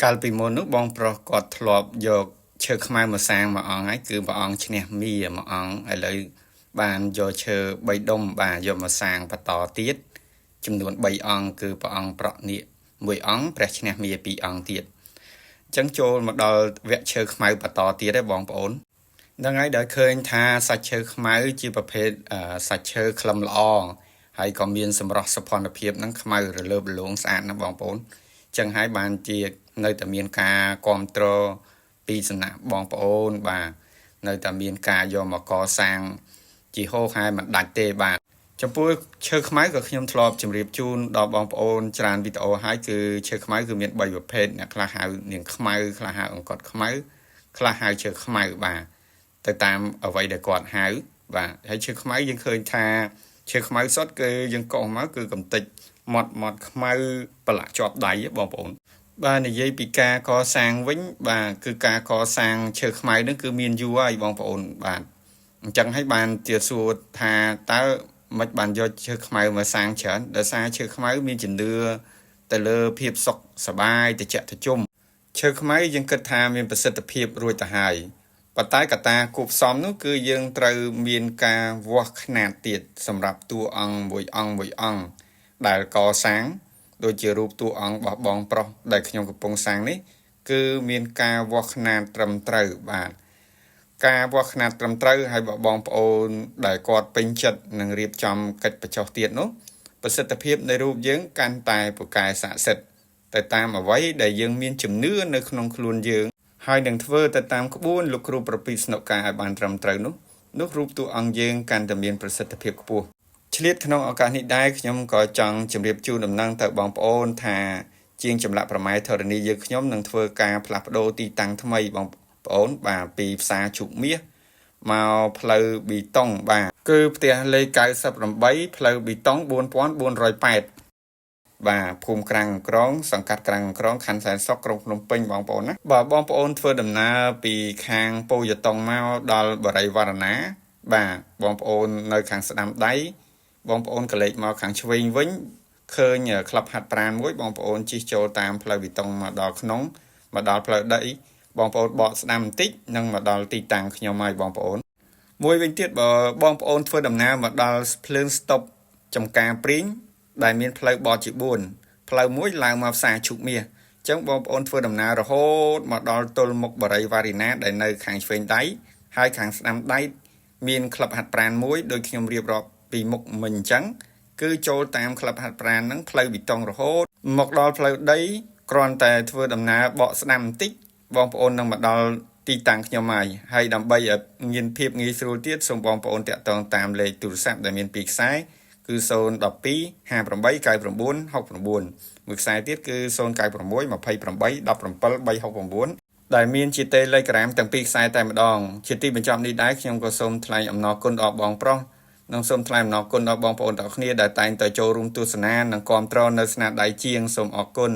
កាលពីមុននោះបងប្រុសគាត់ធ្លាប់យកឈើខ្មៅមកសាងមួយអង្គហើយគឺព្រះអង្គឈ្នះមារមួយអង្គឥឡូវបានយកឈើ3ដុំបាទយកមកសាងបន្តទៀតចំនួន3អង្គគឺព្រះអង្គប្រក់នាគ1អង្គព្រះឈ្នះមារ2អង្គទៀតអញ្ចឹងចូលមកដល់វគ្គឈើខ្មៅបន្តទៀតទេបងប្អូនហ្នឹងហើយដែលឃើញថាសាច់ឈើខ្មៅជាប្រភេទសាច់ឈើក្លិមល្អហើយក៏មានសម្រស់សោភ័ណភាពហ្នឹងខ្មៅរលើបរលោងស្អាតណាស់បងប្អូនចឹងហើយបានជានៅតែមានការគ្រប់គ្រងពីសំណាក់បងប្អូនបាទនៅតែមានការយកមកកសាងជាហោហែមិនដាច់ទេបាទចំពោះឈើខ្មៅក៏ខ្ញុំធ្លាប់ជម្រាបជូនដល់បងប្អូនច្រើនវីដេអូហើយគឺឈើខ្មៅគឺមាន3ប្រភេទអ្នកខ្លះហៅនាងខ្មៅខ្លះហៅអង្កត់ខ្មៅខ្លះហៅឈើខ្មៅបាទទៅតាមអ្វីដែលគាត់ហៅបាទហើយឈើខ្មៅយើងឃើញថាឈើខ្មៅសុទ្ធគឺយើងកោសមកគឺកំតិចមាត់ខ្មៅប្រឡាក់ជាប់ដៃបងប្អូនបាទនិយាយពីការកសាងវិញបាទគឺការកសាងឈើខ្មៅនឹងគឺមានយូរហើយបងប្អូនបាទអញ្ចឹងហើយបានជាសួរថាតើមិនបានយកឈើខ្មៅមកសាងច្រើនដោយសារឈើខ្មៅមានជំនឿទៅលើភាពសុខសบายត្រជាក់ត្រជុំឈើខ្មៅយើងគិតថាមានប្រសិទ្ធភាពរួចទៅហើយប៉ុន្តែកត្តាគួបផ្សំនោះគឺយើងត្រូវមានការវាស់ខ្នាតទៀតសម្រាប់តួអង្គមួយអង្គដែលកសាងដូចជារូបតួអង្គរបស់បងប្រុសដែលខ្ញុំកំពុងសាងនេះគឺមានការវាស់ខ្នាតត្រឹមត្រូវបាទការវាស់ខ្នាតត្រឹមត្រូវហើយបងប្អូនដែលគាត់ពេញចិត្តនឹងរៀបចំកិច្ចបញ្ចុះទៀតនោះប្រសិទ្ធភាពនៃរូបយើងកាន់តែពូកែស័ក្តិសិទ្ធិទៅតាមអ្វីដែលយើងមានជំនឿនៅក្នុងខ្លួនយើងហើយនឹងធ្វើទៅតាមក្បួនលោកគ្រូប្រពីស្នុកការឲ្យបានត្រឹមត្រូវនោះរូបតួអង្គយើងកាន់តែមានប្រសិទ្ធភាពខ្ពស់ឆ្លៀតក្នុងឱកាសនេះដែរខ្ញុំក៏ចង់ជម្រាបជូនដំណឹងទៅបងប្អូនថាជាងចម្លាក់ប្រម៉ែធរណីយើងខ្ញុំនឹងធ្វើការផ្លាស់ប្ដូរទីតាំងថ្មីបងប្អូនបាទពីផ្សារជុកមាសមកផ្លូវប៊ីតុងបាទគឺផ្ទះលេខ98ផ្លូវប៊ីតុង4408បាទភូមិក្រាំងក្រងសង្កាត់ក្រាំងក្រងខណ្ឌសែនសុខក្រុងភ្នំពេញបងប្អូនណាបាទបងប្អូនធ្វើដំណើរពីខាងពោធិ៍យតុងមកដល់បរិយវរណាបាទបងប្អូននៅខាងស្ដាំដៃបងប្អូនកលេចមកខាងឆ្វេងវិញឃើញក្លឹបហាត់ប្រាណមួយបងប្អូនជិះចូលតាមផ្លូវប៊ីតុងមកដល់ក្នុងមកដល់ផ្លូវដីបងប្អូនបកស្ដាំបន្តិចនឹងមកដល់ទីតាំងខ្ញុំហើយបងប្អូនមួយវិញទៀតបើបងប្អូនធ្វើដំណើរមកដល់ភ្លើងស្តុបចំការព្រីងដែលមានផ្លូវបត់ជា4ផ្លូវមួយឡើងមកផ្សារឈុកមាសអញ្ចឹងបងប្អូនធ្វើដំណើររហូតមកដល់ទល់មុខបរិយវរណាដែលនៅខាងឆ្វេងដៃហើយខាងស្ដាំដៃមានក្លឹបហាត់ប្រាណមួយដូចខ្ញុំរៀបរាប់ពីមុខមិញអញ្ចឹងគឺចូលតាមក្លឹបហាត់ប្រាណហ្នឹងផ្លូវប៊ីតុងរហូតមកដល់ផ្លូវដីគ្រាន់តែធ្វើដំណើរបកស្ដាំបន្តិចបងប្អូននឹងមកដល់ទីតាំងខ្ញុំហើយដើម្បីឲ្យមានភាពងាយស្រួលទៀតសូមបងប្អូនតាក់ទងតាមលេខទូរស័ព្ទដែលមាន2ខ្សែគឺ012 58 99 69មួយខ្សែទៀតគឺ096 28 17 369ដែលមានជា Telegram ទាំងពីរខ្សែតែម្ដងជាទីបញ្ចប់នេះដែរខ្ញុំក៏សូមថ្លែងអំណរគុណដល់បងប្រុសនិងសូមថ្លែងអំណរគុណដល់បងប្អូនទាំងអស់គ្នាដែលតែងតែចូលរួមទស្សនានិងគាំទ្រនៅស្នាដៃជាងសូមអរគុណ